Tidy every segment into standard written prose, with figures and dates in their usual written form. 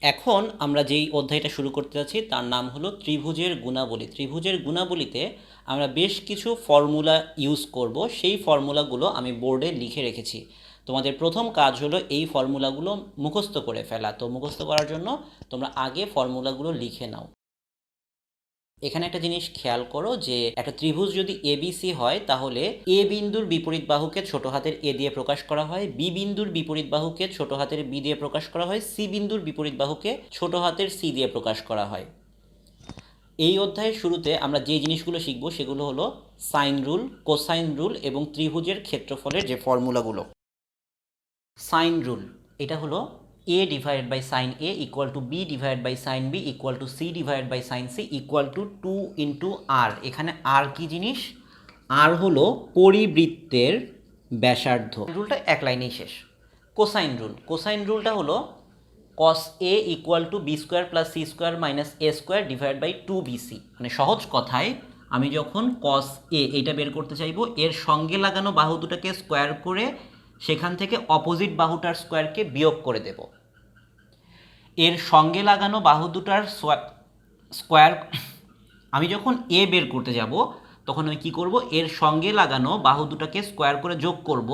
এখন আমরা যেই অধ্যায়টা শুরু করতে যাচ্ছি তার নাম হলো ত্রিভুজের গুণাবলী। ত্রিভুজের গুণাবলীতে আমরা বেশ কিছু ফর্মুলা ইউজ করব। সেই ফর্মুলাগুলো আমি বোর্ডে লিখে রেখেছি। তোমাদের প্রথম কাজ হলো এই ফর্মুলাগুলো মুখস্থ করে ফেলা। তো মুখস্থ করার জন্য তোমরা আগে ফর্মুলাগুলো লিখে নাও। এখানে একটা জিনিস খেয়াল করো যে একটা ত্রিভুজ যদি এবিসি হয় তাহলে এ বিন্দুর বিপরীত বাহুকে ছোট হাতের এ দিয়ে প্রকাশ করা হয়, বি বিন্দুর বিপরীত বাহুকে ছোট হাতের বি দিয়ে প্রকাশ করা হয়, সি বিন্দুর বিপরীত বাহুকে ছোট হাতের সি দিয়ে প্রকাশ করা হয়। এই অধ্যায়ের শুরুতে আমরা যে জিনিসগুলো শিখব সেগুলো হলো সাইন রুল, কোসাইন রুল এবং ত্রিভুজের ক্ষেত্রফলের যে ফর্মুলাগুলো। সাইন রুল এটা হলো a divided by sine a equal to b divided by sine B equal to c divided by sine c equal to 2 into R. এখানে আর কি জিনিস? আর হলো পরিবৃত্তের ব্যাসার্ধ। রুলটা এক লাইনেই শেষ। কোসাইন রুল, কোসাইন রুলটা হলো cos a equal to B square plus C square minus A square divide by 2bc। মানে সহজ কথায় আমি যখন cos a এইটা বের করতে চাইবো, এর সঙ্গে লাগানো বাহু দুটাকে স্কোয়ার করে সেখান থেকে অপোজিট বাহুটার স্কোয়ারকে বিয়োগ করে দেব। এর সঙ্গে লাগানো বাহু দুটার স্কোয়ার আমি যখন এ বের করতে যাব তখন আমি কি করব, এর সঙ্গে লাগানো বাহু দুটাকে স্কোয়ার করে যোগ করব,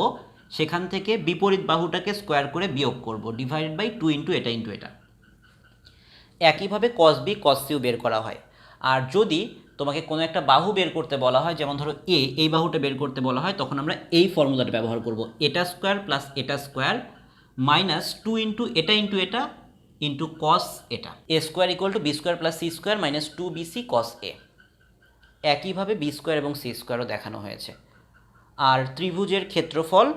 সেখান থেকে বিপরীত বাহুটাকে স্কোয়ার করে বিয়োগ করব, ডিভাইডেড বাই 2 ইন্টু এটা ইন্টু এটা। একইভাবে cos b cos c বের করা হয়। আর যদি তোমাকে কোনো একটা বাহু বের করতে বলা হয়, যেমন ধরো এই বাহুটা বের করতে বলা হয়, তখন আমরা এই ফর্মুলাটা ব্যবহার করব, এটা স্কোয়ার প্লাস এটা স্কোয়ার মাইনাস 2 ইন্টু এটা ইন্টু কস এটা। A square equal to B square plus C square minus 2bc cos a। একইভাবে বি স্কোয়ার এবং সি স্কোয়ারও দেখানো হয়েছে। আর ত্রিভুজের ক্ষেত্রফল,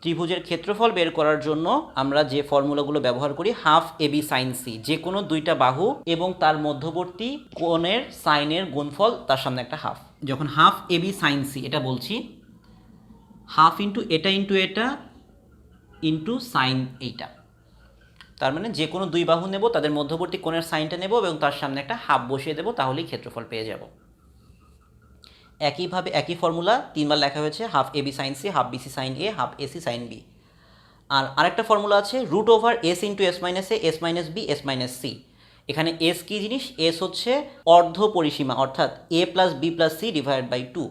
ত্রিভুজের ক্ষেত্রফল বের করার জন্য আমরা যে ফর্মুলাগুলো ব্যবহার করি, half a b sine C, যে কোনো দুইটা বাহু এবং তার মধ্যবর্তী কোণের সাইনের গুণফল, তার সামনে একটা হাফ। যখন half a b sine C এটা বলছি, হাফ ইন্টু এটা ইন্টু সাইন এইটা। তার মানে যে কোনো দুই বাহু নেব, তাদের মধ্যবর্তী কোণের সাইনটা নেব এবং তার সামনে একটা হাফ বসিয়ে দেবো, তাহলেই ক্ষেত্রফল পেয়ে যাব। একইভাবে একই ফর্মুলা তিনবার লেখা হয়েছে, half a b sine c, half bc sine a, half ac sine b. আর আরেকটা ফর্মুলা আছে root over s into s minus a, s minus b, s minus c. এখানে এস কী জিনিস? এস হচ্ছে অর্ধ পরিসীমা, অর্থাৎ a plus b plus c divide by 2।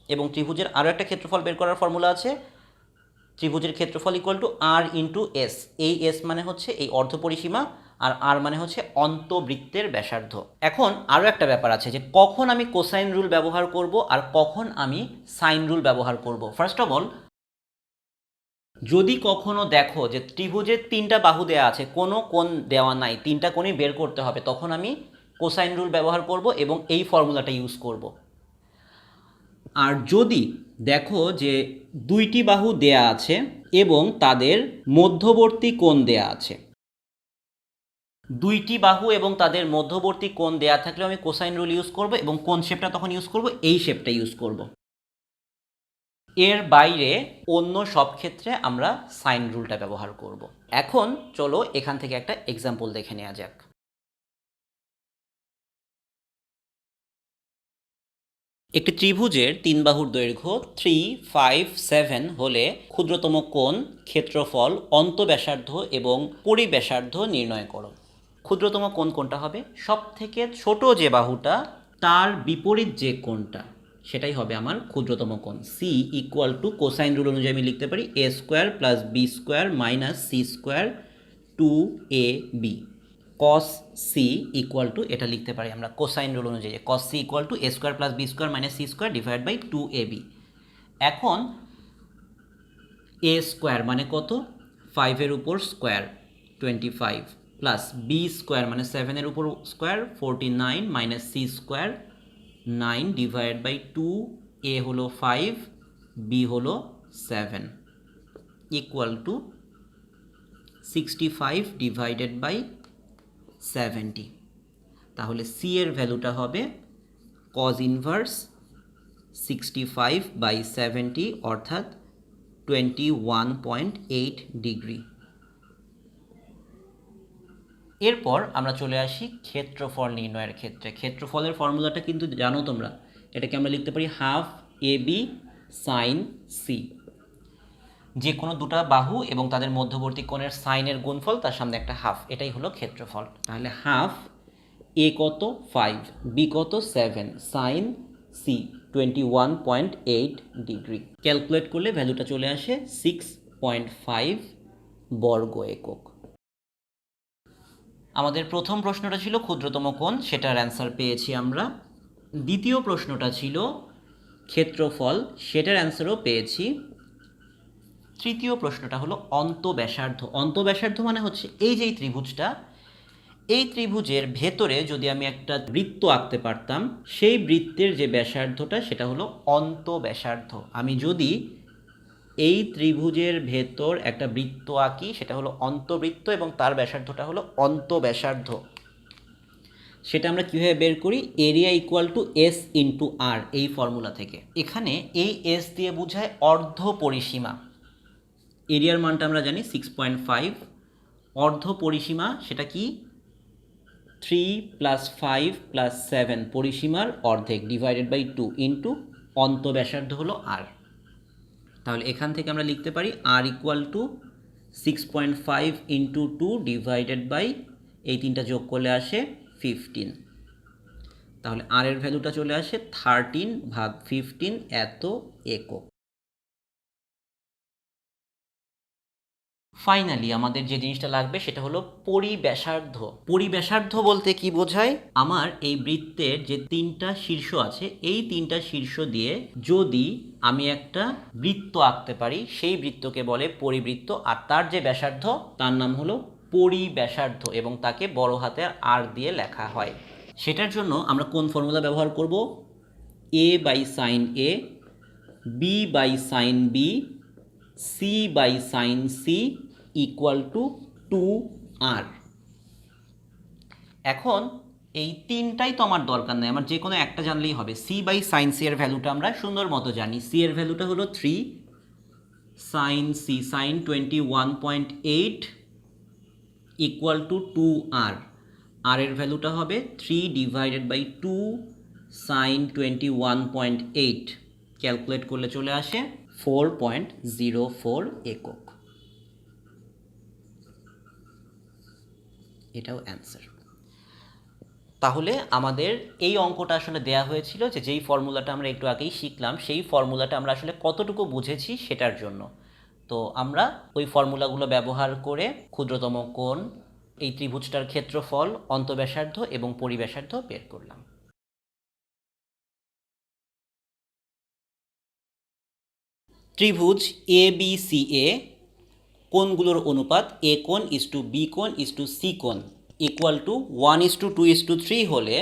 এবং ত্রিভুজের আরও একটা ক্ষেত্রফল বের করার ফর্মুলা আছে, ত্রিভুজের ক্ষেত্রফল equal to R into S. এই এস মানে হচ্ছে এই অর্ধ পরিসীমা, আর আর মানে হচ্ছে অন্তবৃত্তের ব্যাসার্ধ। এখন আরও একটা ব্যাপার আছে যে কখন আমি কোসাইন রুল ব্যবহার করব আর কখন আমি সাইন রুল ব্যবহার করব। ফার্স্ট অফ অল, যদি কখনো দেখো যে ত্রিভুজের তিনটা বাহু দেওয়া আছে, কোনো কোণ দেওয়া নাই, তিনটা কোণই বের করতে হবে, তখন আমি কোসাইন রুল ব্যবহার করব এবং এই ফর্মুলাটা ইউজ করব। আর যদি দেখো যে দুইটি বাহু দেয়া আছে এবং তাদের মধ্যবর্তী কোণ দেয়া আছে, দুইটি বাহু এবং তাদের মধ্যবর্তী কোণ দেয়া থাকলে আমি কোসাইন রুল ইউজ করব এবং কোন শেপটা তখন ইউজ করব? এই শেপটা ইউজ করব। এর বাইরে অন্য সব ক্ষেত্রে আমরা সাইন রুলটা ব্যবহার করব। এখন চলো এখান থেকে একটা এক্সাম্পল দেখে নেওয়া যাক। একটি ত্রিভুজের তিন বাহুর দৈর্ঘ্য 3, 5, 7 হলে ক্ষুদ্রতম কোণ, ক্ষেত্রফল, অন্তব্যাসার্ধ এবং পরিব্যাসার্ধ নির্ণয় করো। ক্ষুদ্রতম কোণ কোনটা হবে? সব থেকে ছোট যে বাহুটা তার বিপরীত যে কোণটা, সেটাই হবে আমার ক্ষুদ্রতম কোণ। C equal to cosine rule অনুযায়ী আমি লিখতে পারি a square plus b square minus C square 2ab। cos c equal to এটা লিখতে পারি আমরা কোসাইন রুল অনুযায়ী, cos c equal to a square plus b square minus C square divide by 2ab। এখন এ স্কোয়ার মানে কত? 5-এর উপর square 25 plus b square মানে 7-এর উপর square 49 minus C square 9 divide by 2। A হলো 5, বি হলো 7 ইকুয়াল টু 65 ডিভাইডেড বাই 70। তাহলে সি এর ভ্যালুটা হবে cos ইনভার্স 65/70 অর্থাৎ 21.8 ডিগ্রি। এরপর আমরা চলে আসি ক্ষেত্রফল নির্ণয়ের ক্ষেত্রে। ক্ষেত্রফলের ফর্মুলাটা কিন্তু জানো তোমরা, এটাকে আমরা লিখতে পারি half a b sine C. যে কোনো দুটো বাহু এবং তাদের মধ্যবর্তী কোণের সাইনের গুণফল, তার সামনে একটা হাফ, এটাই হলো ক্ষেত্রফল। তাহলে হাফ এ কত 5, বি কত 7, সাইন সি 21.8 ডিগ্রি। ক্যালকুলেট করলে ভ্যালুটা চলে আসে 6.5 বর্গ একক। আমাদের প্রথম প্রশ্নটা ছিল ক্ষুদ্রতম কোণ, সেটার অ্যান্সার পেয়েছি আমরা। দ্বিতীয় প্রশ্নটা ছিল ক্ষেত্রফল, সেটার অ্যান্সারও পেয়েছি। তৃতীয় প্রশ্নটা হলো অন্তঃব্যাসার্ধ। অন্তঃব্যাসার্ধ মানে হচ্ছে এই যে ত্রিভুজটা, এই ত্রিভুজের ভেতরে যদি আমি একটা বৃত্ত আঁকতে পারতাম, সেই বৃত্তের যে ব্যাসার্ধটা সেটা হলো অন্তঃব্যাসার্ধ। আমি যদি এই ত্রিভুজের ভেতর একটা বৃত্ত আঁকি, সেটা হলো অন্তবৃত্ত এবং তার ব্যাসার্ধটা হলো অন্তঃব্যাসার্ধ। সেটা আমরা কীভাবে বের করি? Area equal to s into R, এই ফর্মুলা থেকে। এখানে এই এস দিয়ে বোঝায় অর্ধ পরিসীমা। এরিয়ার মানটা আমরা জানি 6.5, অর্ধ পরিসীমা সেটা কি 3 + 5 + 7, পরিসীমার অর্ধেক ডিভাইডেড বাই 2 ইন্টু অন্তঃব্যাসার্ধ হলো আর। তাহলে এখান থেকে আমরা লিখতে পারি R equal to 6.5 into 2 divided by, এই তিনটা যোগ করলে আসে 15। তাহলে আর এর ভ্যালুটা চলে আসে 13/15 এত একক। ফাইনালি আমাদের যে জিনিসটা লাগবে সেটা হলো পরিব্যাসার্ধ। পরিব্যাসার্ধ বলতে কি বোঝায়? আমার এই বৃত্তের যে তিনটা শীর্ষ আছে, এই তিনটা শীর্ষ দিয়ে যদি আমি একটা বৃত্ত আঁকতে পারি, সেই বৃত্তকে বলে পরিবৃত্ত। আর তার যে ব্যাসার্ধ তার নাম হলো পরিব্যাসার্ধ এবং তাকে বড় হাতের আর দিয়ে লেখা হয়। সেটার জন্য আমরা কোন ফর্মুলা ব্যবহার করব? a by sine a, b by sine b, c by sine c equal to 2r। এখন এই তিনটাই তো আমার দরকার নেই, আমার যে কোনো একটা জানলেই হবে। c বাই সাইন c এর ভ্যালুটা আমরা সুন্দর মতো জানি। c এর ভ্যালুটা হলো 3 sine c, sine 21.8 equal to 2r। আর এর ভ্যালুটা হবে 3 ডিভাইডেড বাই 2 সাইন 21.8, ক্যালকুলেট করলে চলে আসে 4.04 একক। এটাও অ্যান্সার। তাহলে আমাদের এই অঙ্কটা আসলে দেয়া হয়েছিল যে যেই ফর্মুলাটা আমরা একটু আগেই শিখলাম, সেই ফর্মুলাটা আমরা আসলে কতটুকু বুঝেছি সেটার জন্য। তো আমরা ওই ফর্মুলাগুলো ব্যবহার করে ক্ষুদ্রতম কোণ, এই ত্রিভুজটার ক্ষেত্রফল, অন্তঃব্যাসার্ধ এবং পরিব্যাসার্ধ বের করলাম। ত্রিভুজ এ বি সি এ, কোণগুলোর অনুপাত এ কোণ ইস টু বি কোণ ইস টু সি কোণ ইকুয়াল টু 1:2:3 হলে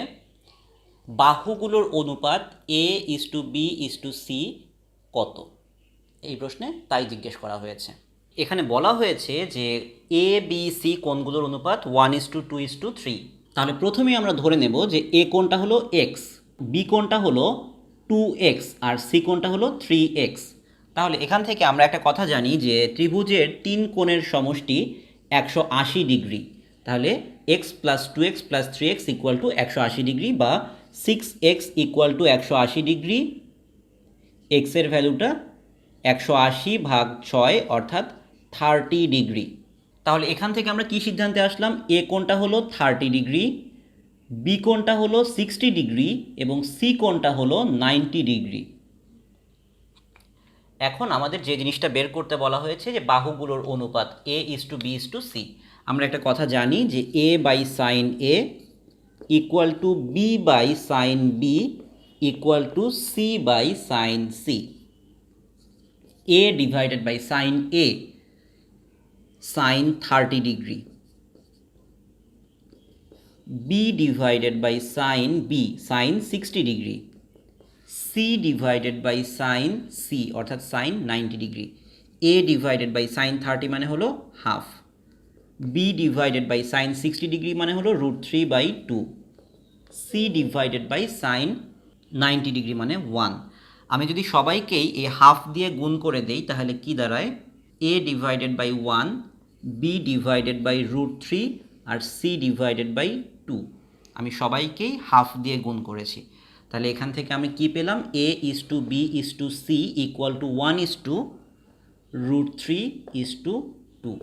বাহুগুলোর অনুপাত a is to b is to c কত? এই প্রশ্নে তাই জিজ্ঞেস করা হয়েছে। এখানে বলা হয়েছে যে এ বি সি কোণগুলোর অনুপাত 1:2:3। তাহলে প্রথমেই আমরা ধরে নেব যে এ কোণটা হলো এক্স, বি কোণটা হলো 2x আর সি কোণটা হলো 3x। তাহলে এখান থেকে আমরা একটা কথা জানি যে ত্রিভুজের তিন কোণের সমষ্টি 180 ডিগ্রি। তাহলে x + 2x + 3x equal to 180 degree, বা 6x equal to 180 degree. x এর ভ্যালুটা 180/6 অর্থাৎ 30 ডিগ্রি। তাহলে এখান থেকে আমরা কি সিদ্ধান্তে আসলাম? এ কোণটা হলো 30 ডিগ্রি, বি কোণটা হলো 60 ডিগ্রি এবং সি কোণটা হলো 90 ডিগ্রি। এখন আমাদের যে জিনিসটা বের করতে বলা হয়েছে যে বাহুগুলোর অনুপাত a is to b is to c. আমরা একটা কথা জানি যে a by sine A equal to b by sine B equal to c by sine c. A divided by sine a, sine 30 degree, b divided by sine b, sine 60 degree, c divided by sine c অর্থাৎ sine 90 degree. A divided by sine 30 মানে হলো half, b divided by sine 60 degree মানে হলো √3/2, C divided by sine 90 degree মানে 1। আমি যদি সবাইকেই এই হাফ দিয়ে গুণ করে দেই তাহলে কি দাঁড়ায়? A divided by 1, b divided by √3 আর সি ডিভাইডেড বাই 2। আমি সবাইকেই হাফ দিয়ে গুণ করেছি। তাহলে এখান থেকে আমি কি পেলাম? A is to b is to c equal to 1:2 √3:2।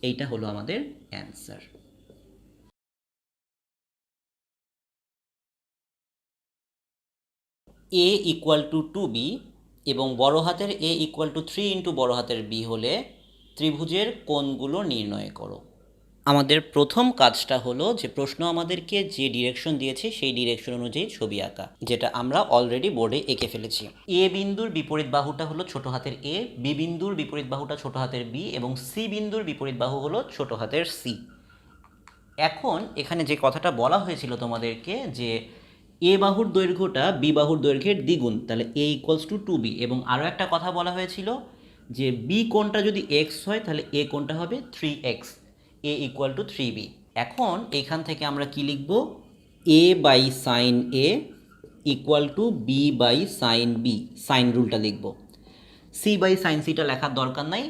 এইটা হলো আমাদের অ্যান্সার। a = 2b এবং বড় হাতের a = 3 × বড় হাতের b হলে ত্রিভুজের কোণগুলো নির্ণয় করো। আমাদের প্রথম কাজটা হলো যে প্রশ্ন আমাদেরকে যে ডিরেকশন দিয়েছে সেই ডিরেকশন অনুযায়ী ছবি আঁকা, যেটা আমরা অলরেডি বোর্ডে এঁকে ফেলেছি। এ বিন্দুর বিপরীত বাহুটা হলো ছোট হাতের এ, বি বিন্দুর বিপরীত বাহুটা ছোট হাতের বি এবং সি বিন্দুর বিপরীত বাহু হলো ছোট হাতের সি। এখন এখানে যে কথাটা বলা হয়েছিল তোমাদেরকে যে এ বাহুর দৈর্ঘ্যটা বি বাহুর দৈর্ঘ্যের দ্বিগুণ, তাহলে a = 2b, এবং আরও একটা কথা বলা হয়েছিল যে বি কোণটা যদি এক্স হয় তাহলে এ কোণটা হবে 3x, a = 3b। এখন এইখান থেকে আমরা কি লিখব, a/sin a = b/sin b, sign রুলটা লিখব। c/sin c টা লেখার দরকার নাই,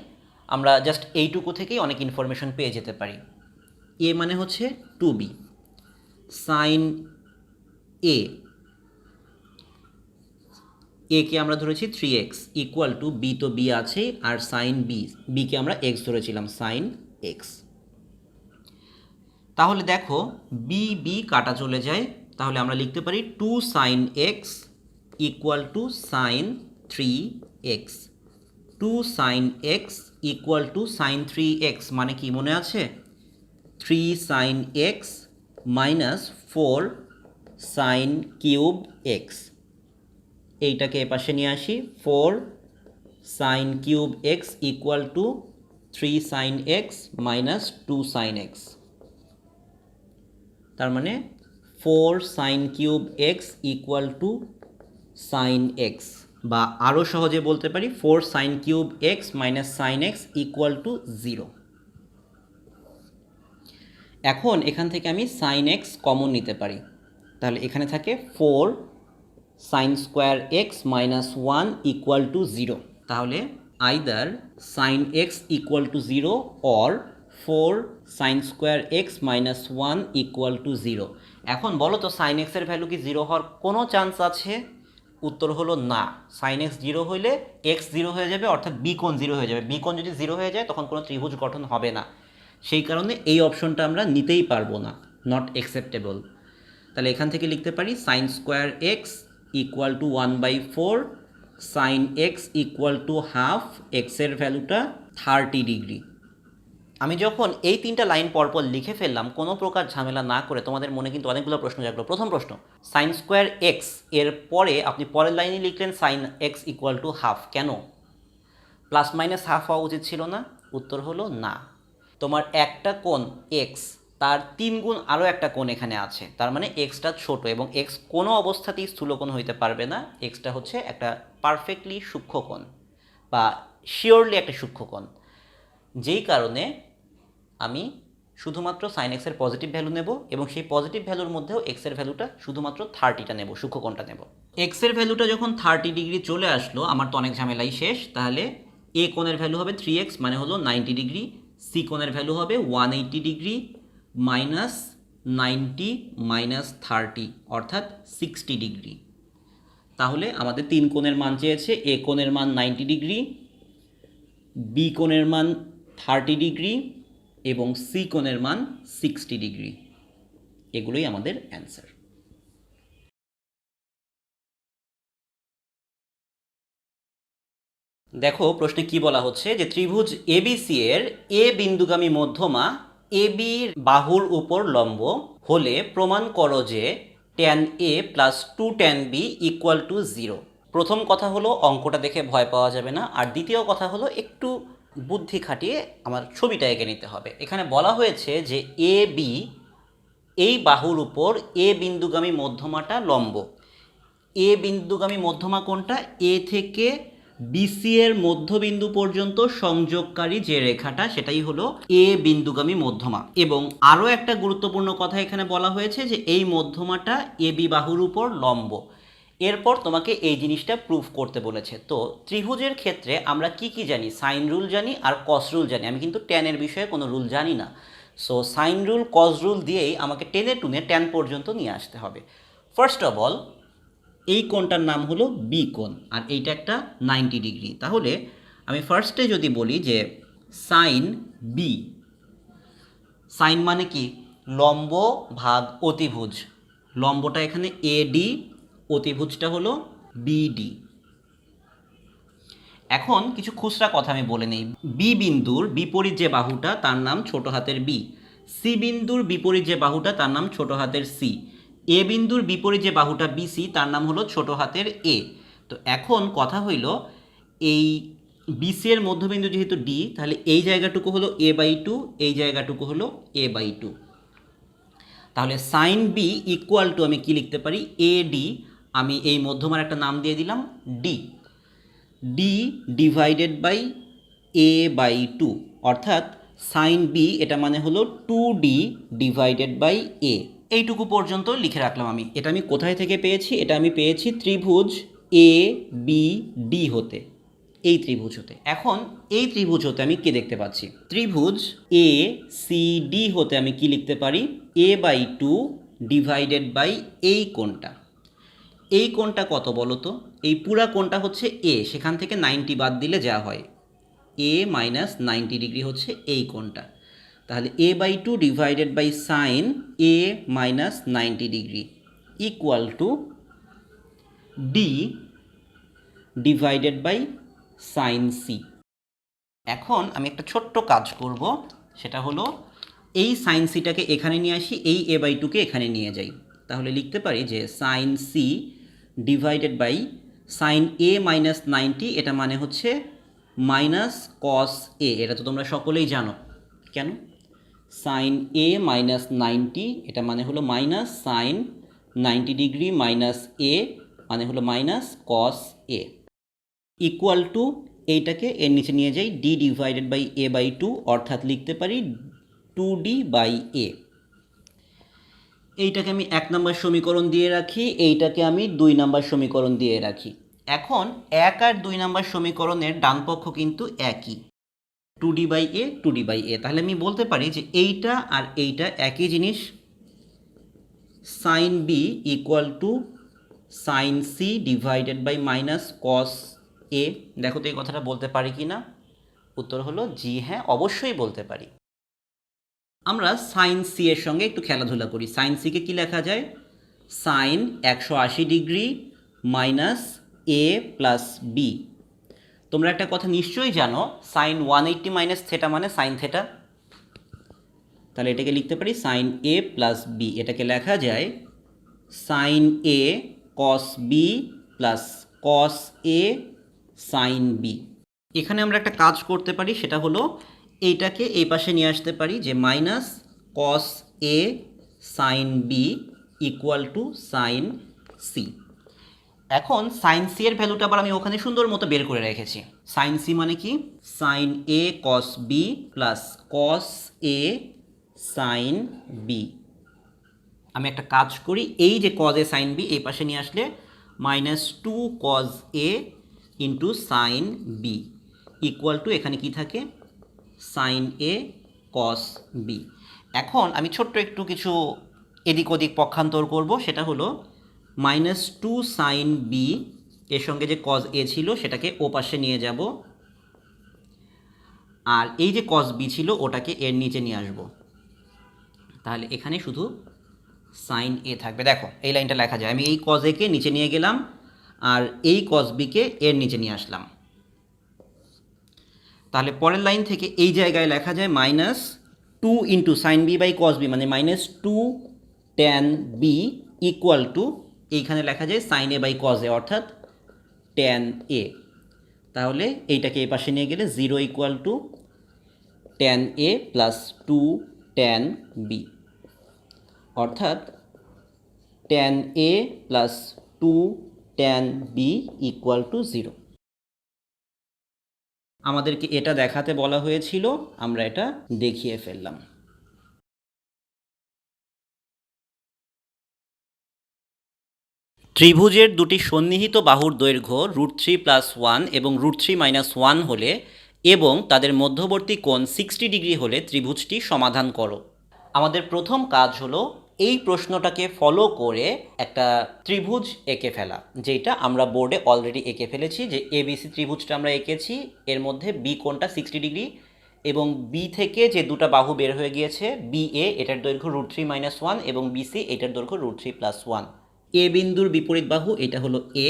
আমরা জাস্ট এইটুকু থেকেই অনেক ইনফরমেশন পেয়ে যেতে পারি। a মানে হচ্ছে 2b, সাইন a, কে আমরা ধরেছি 3x, = b তো b আছেই, আর সাইন b কে আমরা x ধরেছিলাম, সাইন x। তাহলে দেখো b কাটা চলে যায়, তাহলে আমরা লিখতে পারি 2 sin x = sin 3x। 2 sin x = sin 3x মানে কি মনে আছে? 3 sin x minus 4 sin cube x। এইটাকে এপাশে নিয়ে আসি, 4 sin cube x = 3 sin x minus 2 sin x। তার মানে 4 sin cube x = sin x, বা আরও সহজে বলতে পারি 4 sin cube x minus sin x = 0। এখন এখান থেকে আমি sin x কমন নিতে পারি, তাহলে এখানে থাকে 4 sin square x minus 1 = 0। তাহলে either sin x = 0 or 4 sin square x minus 1 = 0। এখন বলো তো sin x এর ভ্যালু কি 0 হওয়ার কোনো চান্স আছে? উত্তর হলো না। sin x 0 হইলে x 0 হয়ে যাবে, অর্থাৎ b কোণ 0 হয়ে যাবে। b কোণ যদি 0 হয়ে যায় তখন কোনো ত্রিভুজ গঠন হবে না, সেই কারণে এই অপশনটা আমরা নিতেই পারবো না, নট অ্যাকসেপ্টেবল। তাহলে এখান থেকে লিখতে পারি sin square x = 1/4, sin x = half, x এর ভ্যালুটা 30 ডিগ্রি। আমি যখন এই তিনটা লাইন পরপর লিখে ফেললাম কোনো প্রকার ঝামেলা না করে, তোমাদের মনে কিন্তু অনেকগুলো প্রশ্ন জাগলো। প্রথম প্রশ্ন, sin square x এর পরে আপনি পরের লাইনে লিখলেন sin x = হাফ, কেন? প্লাস মাইনাস হাফ হওয়া উচিত ছিল না? উত্তর হলো না। তোমার একটা কোণ x, তার 3 গুণ আরও একটা কোণ এখানে আছে, তার মানে এক্সটা ছোট, এবং এক্স কোনো অবস্থাতেই স্থূলকোণ হইতে পারবে না। এক্সটা হচ্ছে একটা পারফেক্টলি সূক্ষ্মকোণ বা শিওরলি একটা সূক্ষ্মকোণ, যেই কারণে আমি শুধুমাত্র sin x এর পজিটিভ ভ্যালু নেব, এবং সেই পজিটিভ ভ্যালুর মধ্যেও x এর ভ্যালুটা শুধুমাত্র 30টা নেব, সূক্ষ্মকোণটা নেব। x এর ভ্যালুটা যখন 30 ডিগ্রি চলে আসলো, আমার তো অনেক ঝামেলাই শেষ। তাহলে a কোণের ভ্যালু হবে 3x মানে হলো 90 ডিগ্রি, c কোণের ভ্যালু হবে 180 ডিগ্রি মাইনাস 90 মাইনাস 30 অর্থাৎ 60 ডিগ্রি। তাহলে আমাদের 3 কোণের মান চেয়েছে, a কোণের মান 90 ডিগ্রি, b কোণের মান 30 ডিগ্রি এবং c কোণের মান 60 ডিগ্রি। এগুলোই আমাদের অ্যান্সার। দেখো প্রশ্নে কি বলা হচ্ছে যে ত্রিভুজ এবিসি এর এ বিন্দুগামী মধ্যমা এ বির বাহুর উপর লম্ব হলে প্রমাণ করো যে tan a plus 2 tan b = 0। প্রথম কথা হলো অঙ্কটা দেখে ভয় পাওয়া যাবে না, আর দ্বিতীয় কথা হলো একটু বুদ্ধি খাটিয়ে আমার ছবিটা এঁকে নিতে হবে। এখানে বলা হয়েছে যে এ বি এই বাহুর উপর এ বিন্দুগামী মধ্যমাটা লম্ব। এ বিন্দুগামী মধ্যমা কোনটা? এ থেকে বিসি এর মধ্যবিন্দু পর্যন্ত সংযোগকারী যে রেখাটা সেটাই হলো এ বিন্দুগামী মধ্যমা। এবং আরও একটা গুরুত্বপূর্ণ কথা এখানে বলা হয়েছে যে এই মধ্যমাটা এ বি বাহুর উপর লম্ব। এরপর তোমাকে এই জিনিসটা প্রুফ করতে বলেছে। তো ত্রিভুজের ক্ষেত্রে আমরা কি কি জানি? সাইন রুল জানি আর কস রুল জানি। আমি কিন্তু ট্যানের বিষয়ে কোনো রুল জানি না। সো সাইন রুল কস রুল দিয়েই আমাকে টেনে টুনে ট্যান পর্যন্ত নিয়ে আসতে হবে। ফার্স্ট অফ অল এই কোণটার নাম হলো বি কোণ, আর এইটা একটা 90 ডিগ্রি। তাহলে আমি ফার্স্টে যদি বলি যে সাইন বি, সাইন মানে কি? লম্ব ভাগ অতিভুজ। লম্বটা এখানে এডি, অতিভুজটা হলো বিডি। এখন কিছু খুচরা কথা আমি বলে নিই। বি বিন্দুর বিপরীত যে বাহুটা তার নাম ছোট হাতের বি। সি বিন্দুর বিপরীত যে বাহুটা তার নাম ছোট হাতের সি। এ বিন্দুর বিপরীত যে বাহুটা বিসি তার নাম হলো ছোট হাতের এ। তো এখন কথা হইল, এই বিসি এর মধ্যবিন্দু যেহেতু ডি, তাহলে এই জায়গাটুকু হলো a/2, এই জায়গাটুকু হলো a/2। তাহলে সাইন বি ইকুয়াল টু আমি কি লিখতে পারি? এডি, আমি এই মধ্যমার একটা নাম দিয়ে দিলাম D. D divided by a/2, অর্থাৎ সাইন বি এটা মানে হলো 2d ডিভাইডেড বাই এ। এইটুকু পর্যন্ত লিখে রাখলাম আমি। এটা আমি কোথায় থেকে পেয়েছি? এটা আমি পেয়েছি ত্রিভুজ এ বি ডি হতে, এই ত্রিভুজ হতে। এখন এই ত্রিভুজ হতে আমি কি দেখতে পাচ্ছি? ত্রিভুজ এ সি ডি হতে আমি কি লিখতে পারি? a/2 ডিভাইডেড বাই এই কোণটা। এই কোণটা কত বলো তো? এই পুরা কোণটা হচ্ছে এ, সেখান থেকে 90 বাদ দিলে যা হয়, এ মাইনাস 90 ডিগ্রি হচ্ছে এই কোণটা। তাহলে a/2 divided by sine A minus 90 degree equal to D divided by sine C. এখন আমি একটা ছোট্ট কাজ করব, সেটা হলো এই সাইন সিটাকে এখানে নিয়ে আসি, এই a/2কে এখানে নিয়ে যাই। তাহলে লিখতে পারি যে sine C divided by sine A minus 90, এটা মানে হচ্ছে মাইনাস কস এ। এটা তো তোমরা সকলেই জানো। কেন? সাইন এ মাইনাস 90 এটা মানে হলো মাইনাস সাইন 90 ডিগ্রি মাইনাস এ মানে হলো মাইনাস কস এ ইকুয়াল টু এইটাকে এর নিচে নিয়ে যাই, ডি ডিভাইডেড বাই a/2, অর্থাৎ লিখতে পারি 2d বাই এ। এইটাকে আমি 1 নম্বর সমীকরণ দিয়ে রাখি, এইটাকে আমি 2 নম্বর সমীকরণ দিয়ে রাখি। এখন 1 আর 2 নম্বর সমীকরণের ডান পক্ষ কিন্তু একই, 2d by A 2d by এ। তাহলে আমি বলতে পারি যে এইটা আর এইটা একই জিনিস। Sine B equal to sine C divided by minus cos a. দেখো তো এই কথাটা বলতে পারি কি না? উত্তর হলো জি হ্যাঁ, অবশ্যই বলতে পারি। আমরা সাইন সি এর সঙ্গে একটু খেলাধুলা করি। সাইন সিকে কি লেখা যায়? সাইন 180 ডিগ্রি মাইনাস এ প্লাস বি। তোমরা একটা কথা নিশ্চয়ই জানো, সাইন 180 মাইনাস থেটা মানে সাইন থেটা। তাহলে এটাকে লিখতে পারি সাইন এ প্লাস বি। এটাকে লেখা যায় sign A cos B plus cos A sine B. এখানে আমরা একটা কাজ করতে পারি, সেটা হলো এইটাকে এই পাশে নিয়ে আসতে পারি, যে minus cos A sine B equal to sine C. এখন সাইন সি এর ভ্যালুটা আবার আমি ওখানে সুন্দর মতো বের করে রেখেছি। সাইন সি মানে কি? Sign A cos B plus cos A sine B. আমি একটা কাজ করি, এই যে কজ এ সাইন বি এই পাশে নিয়ে আসলে minus 2 cos A into sine B equal to এখানে কি থাকে? Sine A cos B. এখন আমি ছোট্ট একটু কিছু এদিক ওদিক পক্ষান্তর করব, সেটা হলো মাইনাস 2 সাইন বি এর সঙ্গে যে কজ এ ছিল সেটাকে ও পাশে নিয়ে যাব, আর এই যে কজ বি ছিল ওটাকে এর নিচে নিয়ে আসব। তাহলে এখানে শুধু সাইন এ থাকবে। দেখো এই লাইনটা লেখা যায়, আমি এই কজ একে নিচে নিয়ে গেলাম আর এই কজ বিকে এর নিচে নিয়ে আসলাম। তাহলে পরের লাইন থেকে এই জায়গায় লেখা যায় minus 2 into sine b by cos b মানে minus 2 tan B equal to এইখানে লেখা যায় সাইন এ বাই কস এ অর্থাৎ ট্যান এ। তাহলে এইটাকে এই পাশে নিয়ে গেলে 0 equal to tan A plus 2 tan B, অর্থাৎ tan A plus 2 tan B equal to 0। আমাদেরকে এটা দেখাতে বলা হয়েছিল, আমরা এটা দেখিয়ে ফেললাম। ত্রিভুজের দুটি সন্নিহিত বাহুর দৈর্ঘ্য √3+1 এবং √3-1 হলে এবং তাদের মধ্যবর্তী কোণ 60 ডিগ্রি হলে ত্রিভুজটি সমাধান করো। আমাদের প্রথম কাজ হলো এই প্রশ্নটাকে ফলো করে একটা ত্রিভুজ এঁকে ফেলা, যেটা আমরা বোর্ডে অলরেডি এঁকে ফেলেছি। যে এবিসি ত্রিভুজটা আমরা এঁকেছি, এর মধ্যে বি কোণটা 60 ডিগ্রি এবং বি থেকে যে দুটো বাহু বের হয়ে গিয়েছে, বি এ এটার দৈর্ঘ্য √3 - 1 এবং বিসি এটার দৈর্ঘ্য √3 + 1। এ বিন্দুর বিপরীত বাহু এটা হলো এ,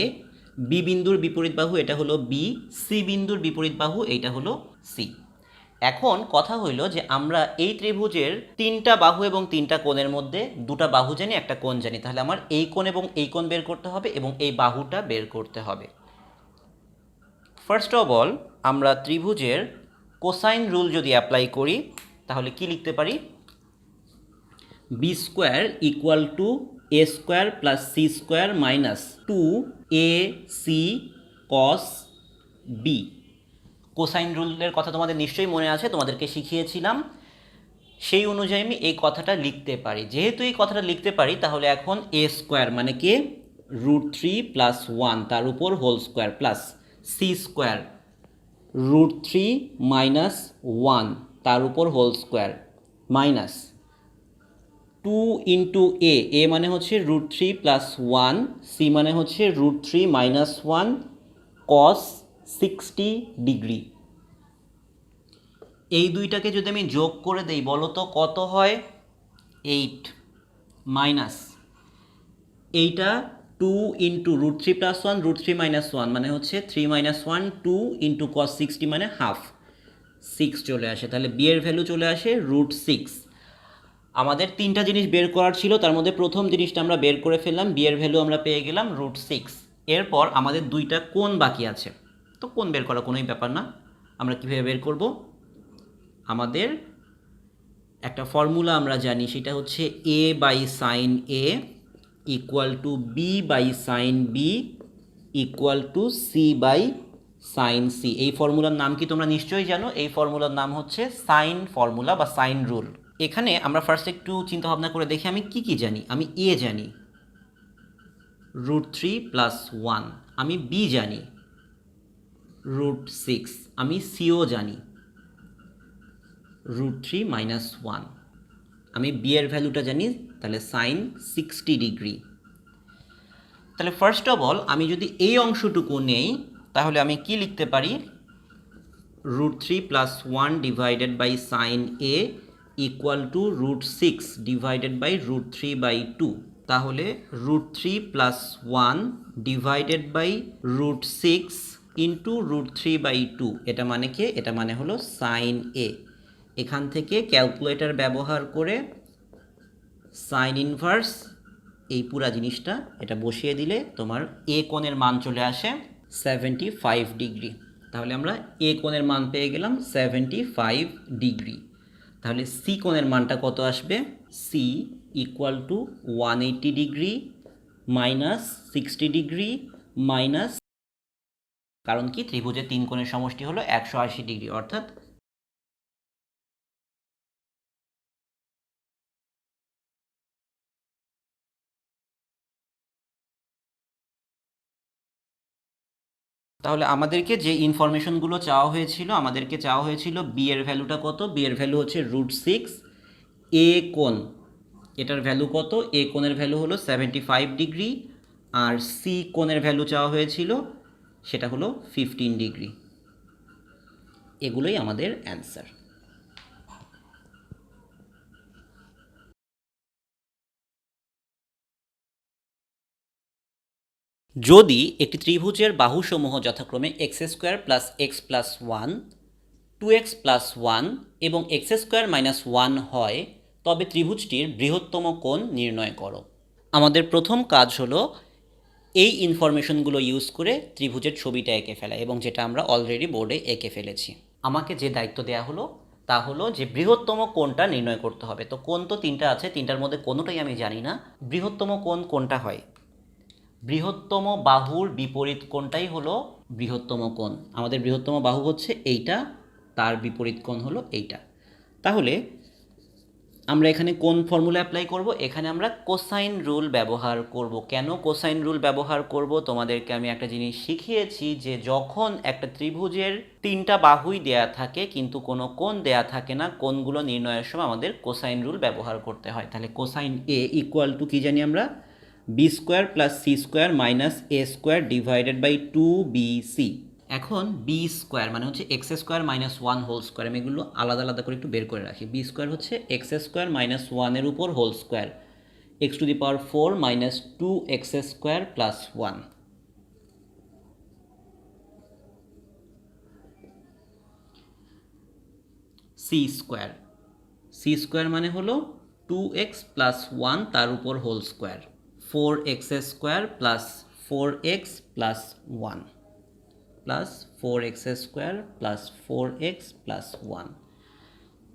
বি বিন্দুর বিপরীত বাহু এটা হলো বি, সি বিন্দুর বিপরীত বাহু এটা হলো সি। এখন কথা হইল যে আমরা এই ত্রিভুজের তিনটা বাহু এবং তিনটা কোণের মধ্যে দুটা বাহু জানি, একটা কোণ জানি। তাহলে আমার এই কোণ এবং এই কোণ বের করতে হবে এবং এই বাহুটা বের করতে হবে। ফার্স্ট অফ অল আমরা ত্রিভুজের কোসাইন রুল যদি অ্যাপ্লাই করি তাহলে কি লিখতে পারি? B square equal to a square plus C square minus 2ac cos b. Cosine রুলের কথা তোমাদের নিশ্চয়ই মনে আছে, তোমাদেরকে শিখিয়েছিলাম। সেই অনুযায়ী আমি এই কথাটা লিখতে পারি। যেহেতু এই কথাটা লিখতে পারি তাহলে এখন এ স্কোয়ার মানে কি √3 + 1 তার উপর whole square plus C square √3 - 1 তার উপর whole square minus 2 into A মানে হচ্ছে √3 + 1, সি মানে হচ্ছে √3 - 1 cos 60 ডিগ্রি। এই দুইটাকে যদি আমি যোগ করে দেই বলো তো কত হয়? 8 মাইনাস এইটা 2 ইন্টু √3 + 1 √3 - 1 মানে হচ্ছে 3 - 1 2 ইন্টু cos 60 মানে হাফ 6 চলে আসে। তাহলে বি এর ভ্যালু চলে আসে √6। আমাদের তিনটা জিনিস বের করার ছিল, তার মধ্যে প্রথম জিনিসটা আমরা বের করে ফেললাম, বি এর ভ্যালু আমরা পেয়ে গেলাম √6। এরপর আমাদের দুইটা কোণ বাকি আছে, তো কোণ বের করা কোনোই ব্যাপার না। আমরা কীভাবে বের করব? আমাদের একটা ফর্মুলা আমরা জানি, সেটা হচ্ছে a/sin a equal two b/sin b equal to c/sin c। এই ফর্মুলার নাম কি তোমরা নিশ্চয়ই জানো? এই ফর্মুলার নাম হচ্ছে সাইন ফর্মুলা বা সাইন রুল। এখানে আমরা ফার্স্ট একটু চিন্তা ভাবনা করে দেখি আমি কি কি জানি। আমি এ জানি √3 + 1, আমি বি জানি √6, আমি সিও জানি √3 - 1, আমি বি এর ভ্যালুটা জানি, তাহলে সাইন 60 ডিগ্রি। তাহলে ফার্স্ট অফ অল আমি যদি এই অংশটুকু নেই তাহলে আমি কি লিখতে পারি? √3 + 1 divided by sine A equal to √6 divided by √3/2। তাহলে √3 + 1 ডিভাইডেড বাই √6 ইন্টু √3/2, এটা মানে কি? এটা মানে হলো সাইন এ। এখান থেকে ক্যালকুলেটর ব্যবহার করে সাইন ইনভার্স এই পুরা জিনিসটা এটা বসিয়ে দিলে তোমার এ কোণের মান চলে আসে 75 ডিগ্রি। তাহলে আমরা এ কোণের মান পেয়ে গেলাম 75 ডিগ্রি। তাহলে সি কোণের মানটা কত আসবে? C equal to 180 degree minus 60 degree minus, কারণ কি ত্রিভুজের তিন কোণের সমষ্টি হলো 180 ডিগ্রি, অর্থাৎ তাহলে আমাদেরকে যে ইনফরমেশনগুলো চাওয়া হয়েছিল, আমাদেরকে চাওয়া হয়েছিল বি এর ভ্যালুটা কত? বি এর ভ্যালু হচ্ছে √6, এ কোণ এটার ভ্যালু কত? এ কোণের ভ্যালু হলো 75 ডিগ্রি, আর সি কোণের ভ্যালু চাওয়া হয়েছিল সেটা হলো 15 ডিগ্রি। এগুলোই আমাদের অ্যান্সার। যদি একটি ত্রিভুজের বাহুসমূহ যথাক্রমে x² + x + 1, 2x + 1 এবং x² - 1 হয়, তবে ত্রিভুজটির বৃহত্তম কোণ নির্ণয় করো। আমাদের প্রথম কাজ হলো এই ইনফরমেশনগুলো ইউজ করে ত্রিভুজের ছবিটা এঁকে ফেলা, এবং যেটা আমরা অলরেডি বোর্ডে এঁকে ফেলেছি। আমাকে যে দায়িত্ব দেওয়া হলো তা হলো যে বৃহত্তম কোণটা নির্ণয় করতে হবে। তো কোণ তো তিনটা আছে, তিনটার মধ্যে কোনোটাই আমি জানি না। বৃহত্তম কোণ কোনটা হয়? বৃহত্তম বাহুর বিপরীত কোণটাই হলো বৃহত্তম কোণ। আমাদের বৃহত্তম বাহু হচ্ছে এইটা, তার বিপরীত কোণ হলো এইটা। তাহলে আমরা এখানে কোন ফর্মুলা অ্যাপ্লাই করব? এখানে আমরা কোসাইন রুল ব্যবহার করব। কেন কোসাইন রুল ব্যবহার করব? তোমাদেরকে আমি একটা জিনিস শিখিয়েছি যে যখন একটা ত্রিভুজের 3টা বাহুই দেয়া থাকে কিন্তু কোনো কোণ দেয়া থাকে না, কোণগুলো নির্ণয়ের সময় আমাদের কোসাইন রুল ব্যবহার করতে হয়। তাহলে কোসাইন এ ইকুয়াল টু কী জানি আমরা? B square plus C square minus A square divided by 2bc। এখন বি স্কোয়ার মানে হচ্ছে X square minus one whole square. আমি এগুলো আলাদা আলাদা করে একটু বের করে রাখি। বি স্কোয়ার হচ্ছে এক্স স্কোয়ার মাইনাস ওয়ানের উপর whole square, X to the power 4 minus 2x square plus 1। C square, C square মানে হলো 2x প্লাস 1 তার উপর whole square, 4x square plus 4x plus 1 plus 4x square plus 4x plus 1।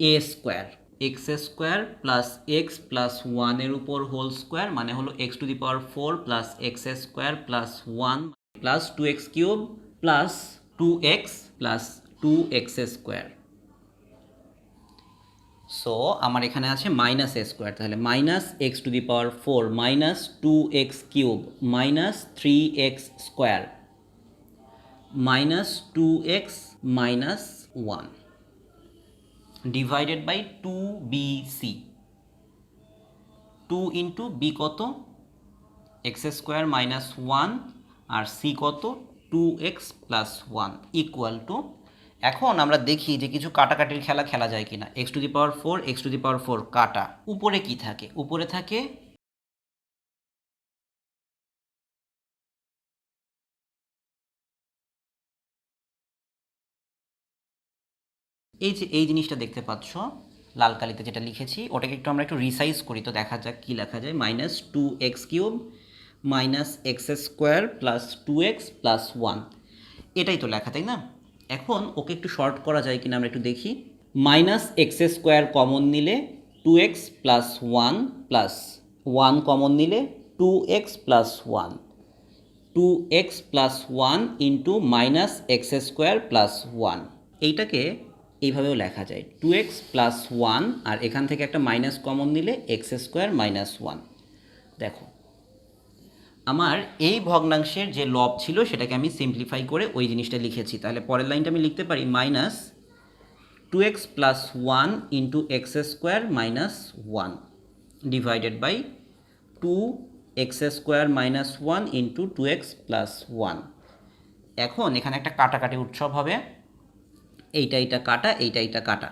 A square, x square plus x plus 1 এর উপর whole square মানে হলো x to the power 4 plus x square plus 1 plus 2x cube plus 2x plus 2x square. So আমার এখানে আছে minus এ square, তাহলে minus x to the power 4 minus 2x cube minus 3x square minus 2x minus 1 divided by 2bc। 2 into B কত? X square minus 1 আর C কত? 2x plus 1 equal two, এখন আমরা দেখি যে কিছু কাটাকাটির খেলা খেলা যায় কিনা। X to the power 4 x to the power 4 কাটা, উপরে কি থাকে? উপরে থাকে এই যে এই জিনিসটা দেখতে পাচ্ছ লাল কালিতে যেটা লিখেছি, ওটাকে আমরা একটু রিসাইজ করি তো দেখা যাক কী লেখা যায়। Minus 2x cube minus x square plus 2x plus 1, এটাই তো লেখা, তাই না? এখন ওকে একটু শর্ট করা যায় কিনা আমরা একটু দেখি। মাইনাস এক্স স্কোয়ার কমন নিলে 2x প্লাস 1 প্লাস 1 কমন নিলে 2x plus 1, 2x plus 1 into minus x square plus 1। এইটাকে এইভাবেও লেখা যায় 2x প্লাস 1 আর এখান থেকে একটা মাইনাস কমন নিলে এক্স স্কোয়ার মাইনাস 1। দেখো আমার এই ভগ্নাংশের যে লব ছিল সেটাকে আমি সিম্পলিফাই করে ওই জিনিসটা লিখেছি। তাহলে পরের লাইনটা আমি লিখতে পারি minus 2x plus 1 into X square minus 1 divided by 2x square minus 1 into 2x plus 1। এখন এখানে একটা কাটাকাটি উৎসব হবে, এইটা এইটা কাটা, এইটা এইটা কাটা।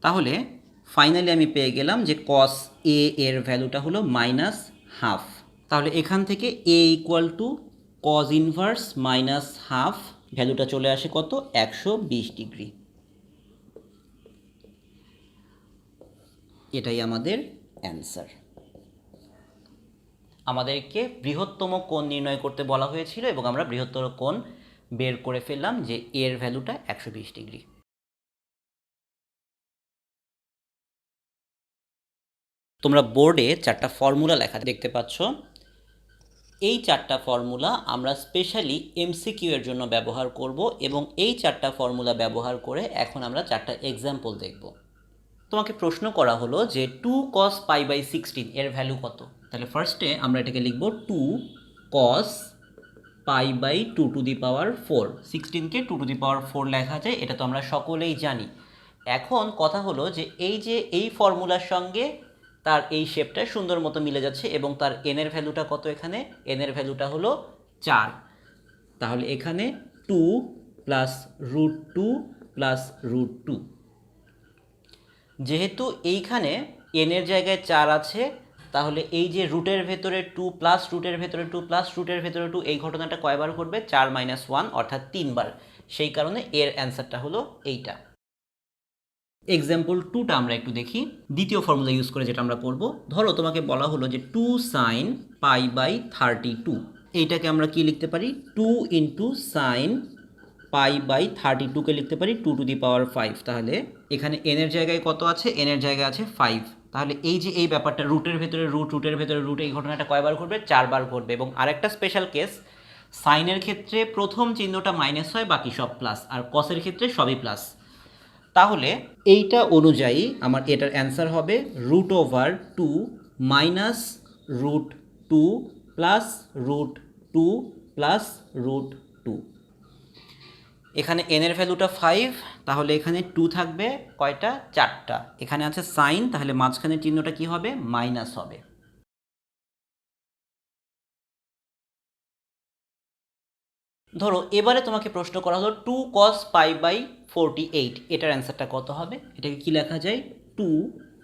তাহলে ফাইনালি আমি পেয়ে গেলাম যে কস এ এর ভ্যালুটা হলো মাইনাস হাফ। তাহলে এখান থেকে a equal to cos inverse minus half, ভ্যালুটা চলে আসে কত? 120 ডিগ্রি। এটাই আমাদের অ্যান্সার। আমাদেরকে বৃহত্তম কোণ নির্ণয় করতে বলা হয়েছিল এবং আমরা বৃহত্তর কোণ বের করে ফেললাম যে এর ভ্যালুটা 120 ডিগ্রি। তোমরা বোর্ডে 4টা ফর্মুলা লেখা দেখতে পাচ্ছ। এই 4টা ফর্মুলা আমরা স্পেশালি এমসিকিউ এর জন্য ব্যবহার করব এবং এই 4টা ফর্মুলা ব্যবহার করে এখন আমরা 4টা এক্সাম্পল দেখব। তোমাকে প্রশ্ন করা হলো যে 2 cos পাই বাই 16 এর ভ্যালু কত? তাহলে ফার্স্টে আমরা এটাকে লিখব 2 cos pi by 2 to the power 4। 16কে 2 টু দি পাওয়ার 4 লেখা যায়, এটা তো আমরা সকলেই জানি। এখন কথা হলো যে এই ফর্মুলার সঙ্গে তার এই শেপটা সুন্দর মতো মিলে যাচ্ছে এবং তার এন এর ভ্যালুটা কত? এখানে এন এর ভ্যালুটা হলো 4। তাহলে এখানে 2 প্লাস রুট 2 প্লাস রুট 2। যেহেতু এইখানে এন এর জায়গায় 4 আছে, তাহলে এই যে রুটের ভেতরে 2 প্লাস রুটের ভেতরে 2 প্লাস রুটের ভেতরে 2, এই ঘটনাটা কয়বার ঘটবে? 4 মাইনাস 1 অর্থাৎ 3 বার। সেই কারণে এর অ্যান্সারটা হলো এইটা। এক্সাম্পল 2টা আমরা একটু দেখি। দ্বিতীয় ফর্মুলা ইউজ করে যেটা আমরা করব, ধরো তোমাকে বলা হলো যে 2 সাইন পাই বাই 32। এইটাকে আমরা কি লিখতে পারি? 2 ইন্টু সাইন পাই বাই 32কে লিখতে পারি 2 টু দি পাওয়ার 5। তাহলে এখানে এন এর জায়গায় কত আছে? এন এর জায়গায় আছে 5। তাহলে এই যে এই ব্যাপারটা রুটের ভেতরে রুট, রুটের ভেতরে রুট, এই ঘটনাটা কয়বার ঘটবে? 4 বার ঘটবে। এবং আরেকটা স্পেশাল কেস, সাইনের ক্ষেত্রে প্রথম চিহ্নটা মাইনাস হয়, বাকি সব প্লাস, আর কসের ক্ষেত্রে সবই প্লাস। তাহলে এইটা অনুযায়ী আমার এটার অ্যান্সার হবে √/2 মাইনাস √2 প্লাস √2 প্লাস √2। এখানে n এর ভ্যালুটা 5, তাহলে এখানে 2 থাকবে কয়টা, 4টা। এখানে আছে সাইন, তাহলে মাঝখানের চিহ্নটা কি হবে, মাইনাস হবে। ধরো এবারে তোমাকে প্রশ্ন করা হলো 2 cos π/48, এটার অ্যান্সারটা কত হবে? এটাকে কি লেখা যায়, 2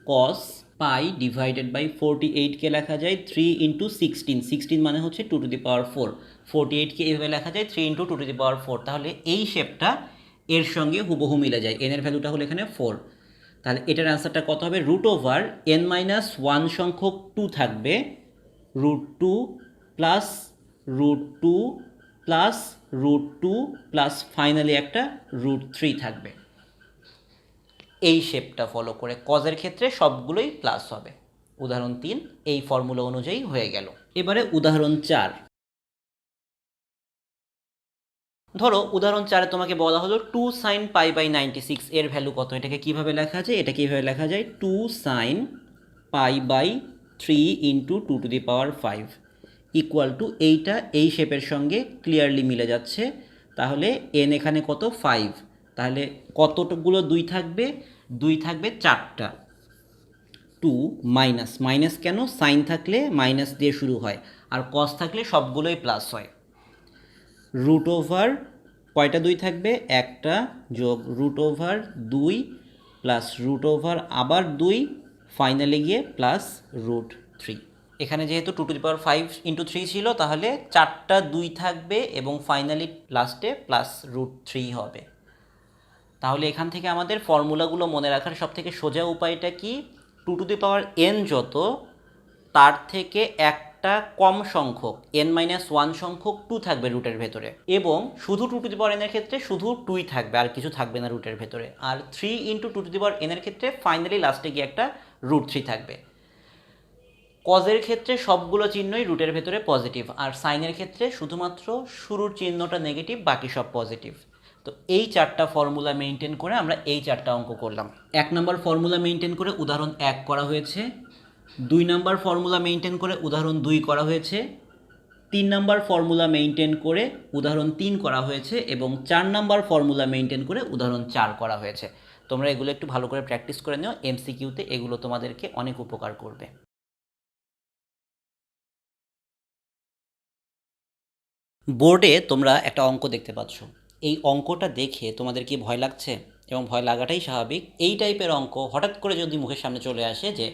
cos π/48 কে লেখা যায় 3 × 16, 16 মানে হচ্ছে 2⁴, 48 কে এভাবে লেখা যায় 3 × 2⁴। তাহলে এই শেপটা এর সঙ্গে হুবহু মিলে যায়। n এর ভ্যালুটা হলো এখানে 4, তাহলে এটার অ্যান্সারটা কত হবে, √n-1 সংখ্যক 2 থাকবে, √2 প্লাস √2 প্লাস √2 প্লাস ফাইনালি একটা √3 থাকবে। এই শেপটা ফলো করে কজের ক্ষেত্রে সবগুলোই প্লাস হবে। উদাহরণ 3 এই ফর্মুলা অনুযায়ী হয়ে গেল। এবারে উদাহরণ 4। ধরো উদাহরণ 4-এ তোমাকে বলা হলো 2 sin π/96 এর ভ্যালু কত? এটাকে কিভাবে লেখা যায়? এটাকে কিভাবে লেখা যায়, 2 sin π/3 × 2⁵ ইকুয়াল টু এইটা এই শেপের সঙ্গে ক্লিয়ারলি মিলে যাচ্ছে। তাহলে n এখানে কত, 5, তাহলে কতগুলো 2 থাকবে, 2 থাকবে 4টা। 2 মাইনাস, মাইনাস কেন, সাইন থাকলে মাইনাস দিয়ে শুরু হয়, আর কস থাকলে সবগুলোই প্লাস হয়। √/, কয়টা 2 থাকবে, একটা, যোগ √/2 প্লাস √/, আবার 2, ফাইনালি গিয়ে প্লাস √3। এখানে যেহেতু 2⁵ × 3 ছিল, তাহলে 4টা 2 থাকবে এবং ফাইনালি লাস্টে প্লাস √3 হবে। তাহলে এখান থেকে আমাদের ফর্মুলাগুলো মনে রাখার সবথেকে সোজা উপায়টা কি, 2n যত, তার থেকে একটা কম সংখ্যক n-1 সংখ্যক 2 থাকবে রুটের ভেতরে, এবং শুধু 2n এর ক্ষেত্রে শুধু 2ই থাকবে, আর কিছু থাকবে না রুটের ভেতরে। আর 3 × 2n এর ক্ষেত্রে ফাইনালি লাস্টে গিয়ে একটা √3 থাকবে। কজের ক্ষেত্রে সবগুলো চিহ্নই রুটের ভেতরে পজিটিভ, আর সাইনের ক্ষেত্রে শুধুমাত্র শুরুর চিহ্নটা নেগেটিভ, বাকি সব পজিটিভ। তো এই 4টা ফর্মুলা মেনটেন করে আমরা এই 4টা অঙ্ক করলাম। 1 নম্বর ফর্মুলা মেনটেন করে উদাহরণ 1 করা হয়েছে, 2 নম্বর ফর্মুলা মেনটেন করে উদাহরণ 2 করা হয়েছে, 3 নম্বর ফর্মুলা মেনটেন করে উদাহরণ 3 করা হয়েছে, এবং 4 নম্বর ফর্মুলা মেনটেন করে উদাহরণ 4 করা হয়েছে। তোমরা এগুলো একটু ভালো করে প্র্যাকটিস করে নিও, MCQতে এগুলো তোমাদেরকে অনেক উপকার করবে। বোর্ডে তোমরা একটা অঙ্ক দেখতে পাচ্ছ। এই অঙ্কটা দেখে তোমাদের কি ভয় লাগছে? এবং ভয় লাগাটাই স্বাভাবিক। এই টাইপের অঙ্ক হঠাৎ করে যদি মুখের সামনে চলে আসে যে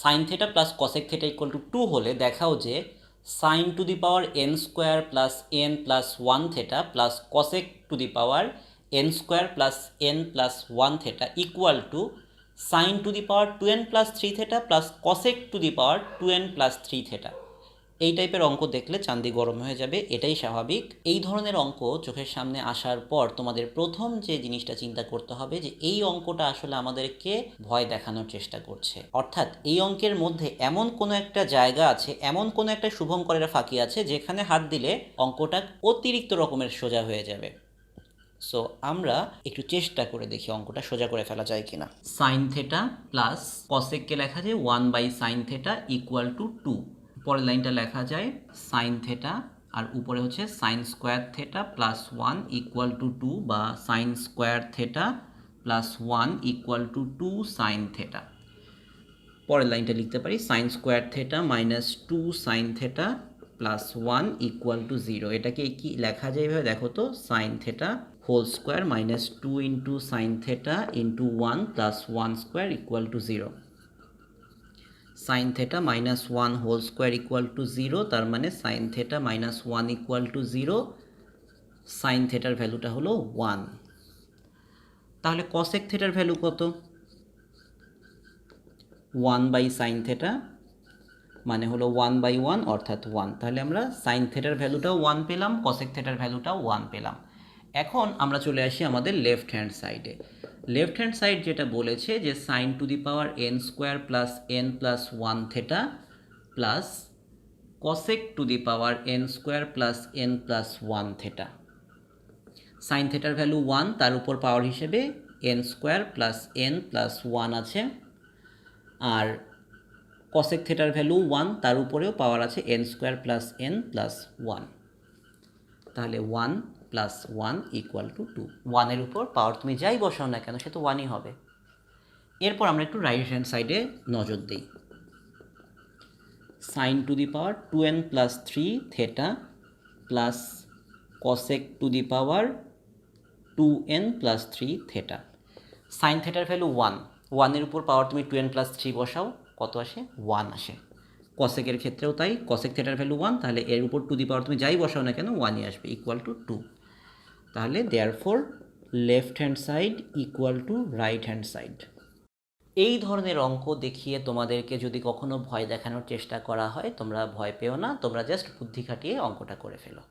sine theta plus cosec theta equal to 2 হলে দেখাও যে sin⁴n² plus n plus 1 theta plus cosec n² plus n plus 1 theta equal to sin⁴2n plus 3 theta plus cosec⁴2n plus 3 theta. এই টাইপের অঙ্ক দেখলে চান্দি গরম হয়ে যাবে, এটাই স্বাভাবিক। এই ধরনের অঙ্ক চোখের সামনে আসার পর তোমাদের প্রথম যে জিনিসটা চিন্তা করতে হবে যে এই অঙ্কটা আসলে আমাদেরকে ভয় দেখানোর চেষ্টা করছে, অর্থাৎ এই অঙ্কের মধ্যে এমন কোনো একটা জায়গা আছে, এমন কোনো একটা শুভঙ্করের ফাঁকি আছে যেখানে হাত দিলে অঙ্কটা অতিরিক্ত রকমের সোজা হয়ে যাবে। সো আমরা একটু চেষ্টা করে দেখি অঙ্কটা সোজা করে ফেলা যায় কিনা। সাইন থেটা প্লাস কসেককে লেখা যায় 1/sin থেটা ইকুয়াল টু 2। পরের লাইনটা লেখা যায় সাইন থেটা, আর উপরে হচ্ছে sin² theta plus 1 equal to 2, বা sin² theta plus 1 equal to 2 sine theta. পরের লাইনটা লিখতে পারি sin² theta minus 2 sine theta plus 1 equal to 0। এটাকে কি লেখা যায় এভাবে দেখো তো, sine theta whole square minus 2 × sine theta into 1 plus 1² equal to 0। Sine theta minus 1 whole square equal to 0, তার মানে sine theta minus 1 equal to 0। Sine থেটার ভ্যালুটা হলো 1। তাহলে কসেক থেটার ভ্যালু কত? 1/sin থেটা মানে হলো 1/1 অর্থাৎ 1। তাহলে আমরা সাইন থেটার ভ্যালুটাও 1 পেলাম, কসেক থেটার ভ্যালুটাও 1 পেলাম। এখন আমরা চলে আসি আমাদের লেফট হ্যান্ড সাইডে। লেফট হ্যান্ড সাইড যেটা বলেছে যে sin⁴n² plus n plus 1 theta plus cosec⁴n² plus n plus 1 theta. Sine থেটার ভ্যালু 1, তার উপর পাওয়ার হিসেবে n square plus n plus one আছে, আর কসেক থেটার ভ্যালু 1, তার উপরেও পাওয়ার আছে N square plus n plus 1। তাহলে 1 প্লাস 1 ইকুয়াল টু 2। 1-এর উপর পাওয়ার তুমি যাই বসাও না কেন সে তো 1ই হবে। এরপর আমরা একটু রাইট হ্যান্ড সাইডে নজর দিই। Sine to the power 2n plus 3 theta plus cosec to the power 2n plus 3 theta. Sine থেটার ভ্যালু 1, 1-এর উপর পাওয়ার তুমি 2n প্লাস 3 বসাও, কত আসে? 1 আসে। কসেকের ক্ষেত্রেও তাই, কসেক থেটার ভ্যালু 1, তাহলে এর উপর টু দি পাওয়ার তুমি যাই বসাও না কেন 1ই আসবে, ইকুয়াল টু 2। তাহলে therefore left hand side equal to right hand side. এই ধরনের অঙ্ক দেখিয়ে তোমাদেরকে যদি কখনো ভয় দেখানোর চেষ্টা করা হয়, তোমরা ভয় পেও না, তোমরা জাস্ট বুদ্ধি খাটিয়ে অঙ্কটা করে ফেলো।